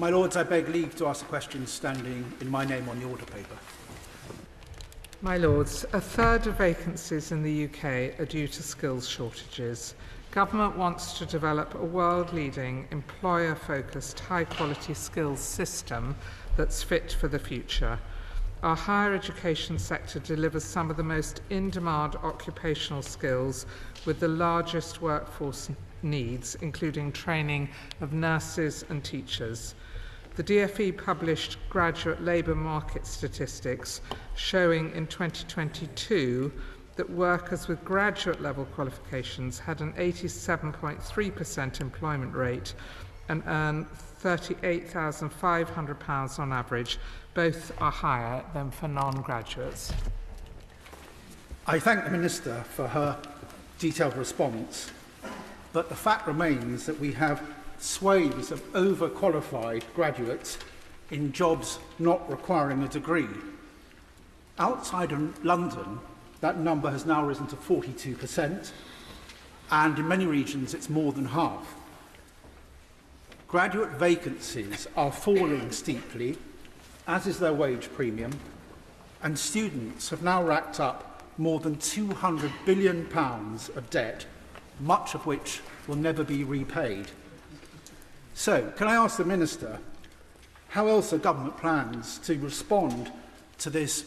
My Lords, I beg leave to ask a question standing in my name on the order paper. My Lords, a third of vacancies in the UK are due to skills shortages. Government wants to develop a world-leading, employer-focused, high-quality skills system that's fit for the future. Our higher education sector delivers some of the most in-demand occupational skills with the largest workforce needs, including training of nurses and teachers. The DfE published graduate labour market statistics showing in 2022 that workers with graduate level qualifications had an 87.3% employment rate and earn £38,500 on average. Both are higher than for non-graduates. I thank the Minister for her detailed response, but the fact remains that we have swathes of overqualified graduates in jobs not requiring a degree. Outside of London, that number has now risen to 42%, and in many regions it's more than half. Graduate vacancies are falling steeply, as is their wage premium, and students have now racked up more than £200 billion of debt, much of which will never be repaid. So, can I ask the Minister how else the government plans to respond to this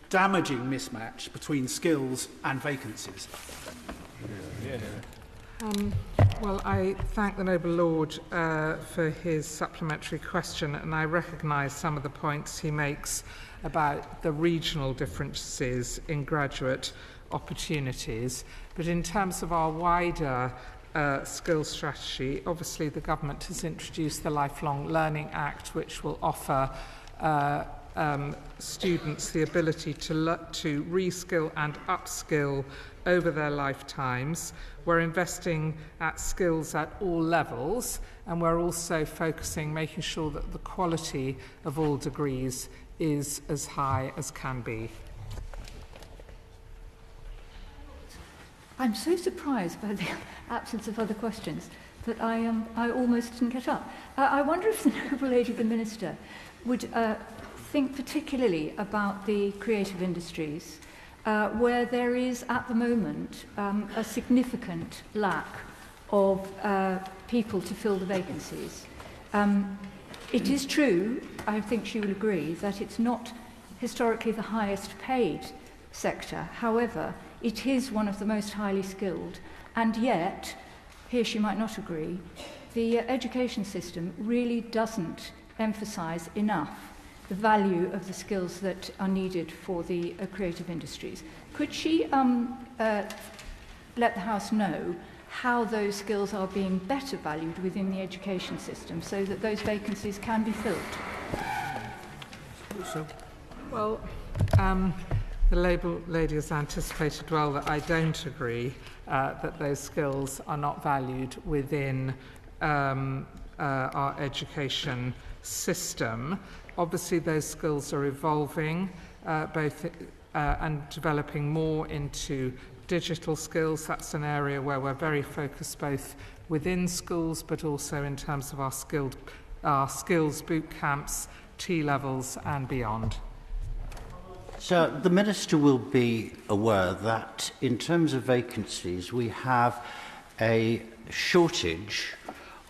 damaging mismatch between skills and vacancies? Well, I thank the Noble Lord for his supplementary question, and I recognise some of the points he makes about the regional differences in graduate opportunities. But in terms of our wider skills strategy, obviously the government has introduced the Lifelong Learning Act, which will offer students the ability to reskill and upskill over their lifetimes. We're investing at skills at all levels, and we're also focusing, making sure that the quality of all degrees is as high as can be. I'm so surprised by the absence of other questions that I almost didn't get up. I wonder if the Noble Lady the Minister would think particularly about the creative industries, where there is at the moment a significant lack of people to fill the vacancies. It is true, I think she will agree, that it's not historically the highest paid sector. However, it is one of the most highly skilled, and yet, here she might not agree, the education system really doesn't emphasise enough the value of the skills that are needed for the creative industries. Could she let the House know how those skills are being better valued within the education system so that those vacancies can be filled? Well, the Labour Lady has anticipated well that I don't agree that those skills are not valued within our education system. Obviously, those skills are evolving, and developing more into digital skills. That's an area where we're very focused both within schools, but also in terms of our skills boot camps, T-levels and beyond. So the Minister will be aware that in terms of vacancies, we have a shortage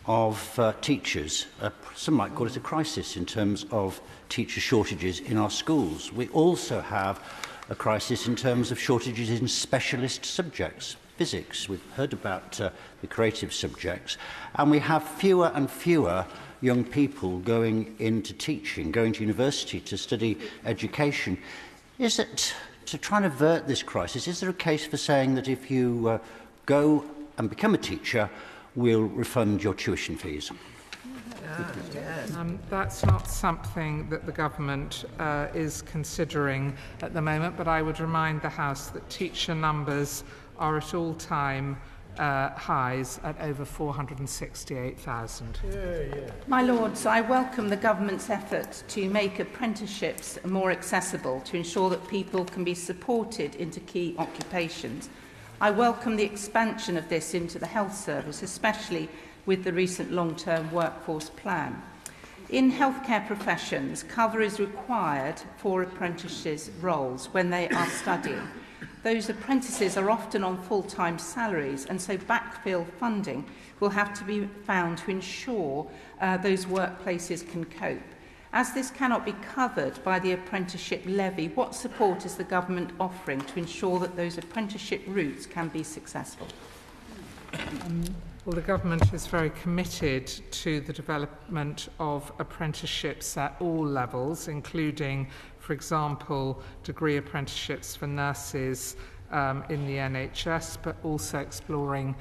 of teachers. Some might call it a crisis in terms of teacher shortages in our schools. We also have a crisis in terms of shortages in specialist subjects. Physics, we've heard about the creative subjects, and we have fewer and fewer young people going into teaching, going to university to study education. Is it, to try and avert this crisis, is there a case for saying that if you go and become a teacher, we'll refund your tuition fees? That's not something that the government is considering at the moment, but I would remind the House that teacher numbers are at all-time highs at over 468,000. My Lords, I welcome the government's effort to make apprenticeships more accessible to ensure that people can be supported into key occupations. I welcome the expansion of this into the health service, especially with the recent long-term workforce plan. In healthcare professions, cover is required for apprentices' roles when they are studying. Those apprentices are often on full-time salaries, and so backfill funding will have to be found to ensure those workplaces can cope. As this cannot be covered by the apprenticeship levy, what support is the government offering to ensure that those apprenticeship routes can be successful? Well, the government is very committed to the development of apprenticeships at all levels, including, for example, degree apprenticeships for nurses in the NHS, but also exploring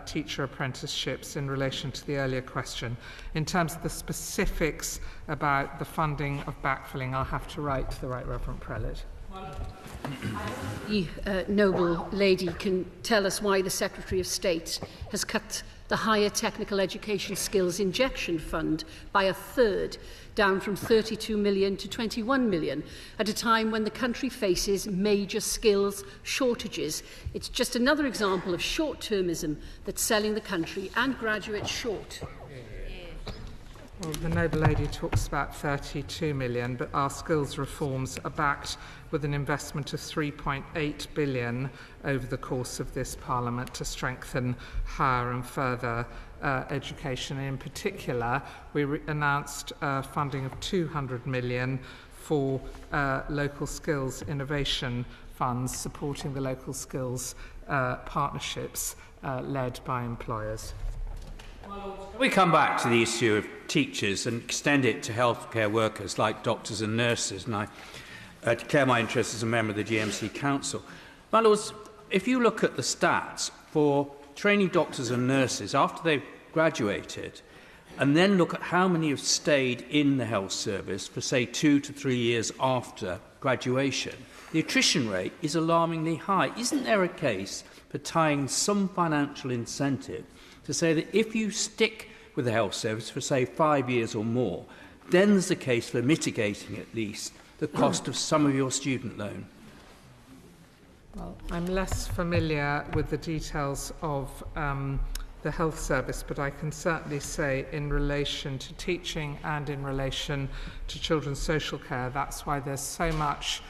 teacher apprenticeships in relation to the earlier question. In terms of the specifics about the funding of backfilling, I'll have to write to the Right Reverend Prelate. The noble lady can tell us why the Secretary of State has cut the Higher Technical Education Skills Injection Fund by a third, down from 32 million to 21 million, at a time when the country faces major skills shortages. It's just another example of short-termism that's selling the country and graduates short. Well, the noble lady talks about 32 million, but our skills reforms are backed with an investment of 3.8 billion over the course of this Parliament to strengthen higher and further education. And in particular, we announced funding of 200 million for local skills innovation funds, supporting the local skills partnerships led by employers. We come back to the issue of teachers and extend it to healthcare workers like doctors and nurses, and I declare my interest as a member of the GMC Council. My Lords, if you look at the stats for training doctors and nurses after they've graduated, and then look at how many have stayed in the health service for, say, 2 to 3 years after graduation, the attrition rate is alarmingly high. Isn't there a case for tying some financial incentive to say that if you stick with the health service for, say, 5 years or more, then there's a case for mitigating at least the cost of some of your student loan? Well, I'm less familiar with the details of the health service, but I can certainly say in relation to teaching and in relation to children's social care, that's why there's so much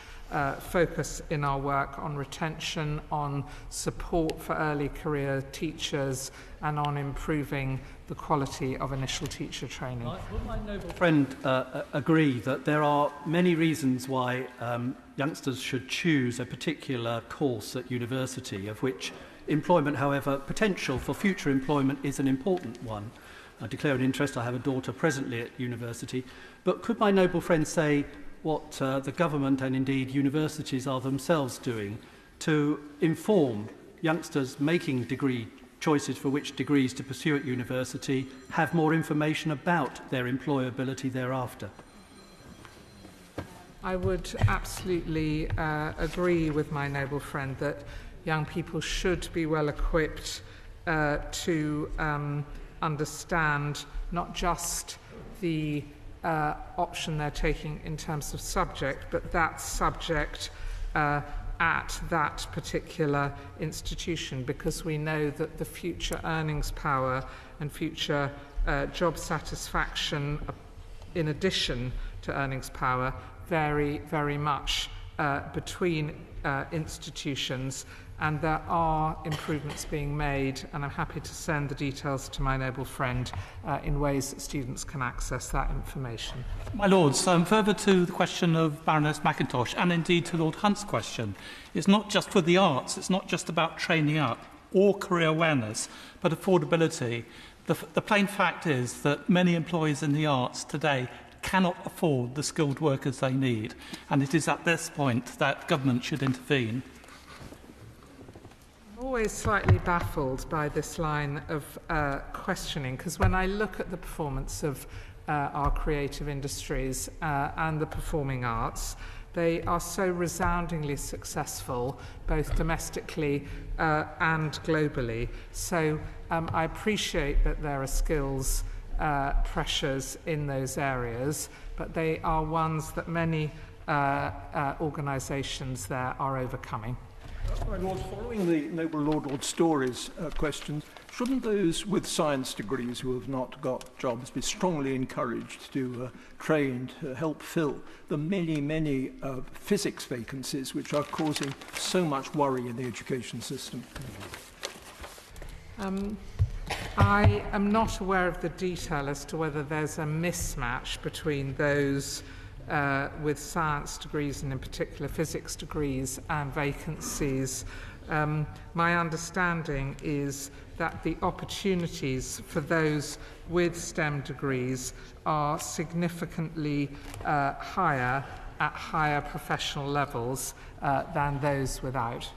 focus in our work on retention, on support for early career teachers, and on improving the quality of initial teacher training. Would my noble friend agree that there are many reasons why youngsters should choose a particular course at university, of which employment, however, potential for future employment is an important one? I declare an interest. I have a daughter presently at university. But could my noble friend say what the government and indeed universities are themselves doing to inform youngsters making degree choices for which degrees to pursue at university, have more information about their employability thereafter? I would absolutely agree with my noble friend that young people should be well equipped to understand not just the option they're taking in terms of subject, but that subject at that particular institution, because we know that the future earnings power and future job satisfaction, in addition to earnings power, vary very much between institutions, and there are improvements being made, and I'm happy to send the details to my noble friend in ways that students can access that information. My Lords, further to the question of Baroness McIntosh, and indeed to Lord Hunt's question, it's not just for the arts, it's not just about training up or career awareness, but affordability. The plain fact is that many employees in the arts today cannot afford the skilled workers they need, and it is at this point that government should intervene. I'm always slightly baffled by this line of questioning, because when I look at the performance of our creative industries and the performing arts, they are so resoundingly successful, both domestically and globally. So I appreciate that there are skills pressures in those areas, but they are ones that many organisations there are overcoming. My Lord, following the Noble Lord Story's questions, shouldn't those with science degrees who have not got jobs be strongly encouraged to train to help fill the many physics vacancies which are causing so much worry in the education system? I am not aware of the detail as to whether there's a mismatch between those with science degrees and in particular physics degrees and vacancies. My understanding is that the opportunities for those with STEM degrees are significantly higher at higher professional levels than those without.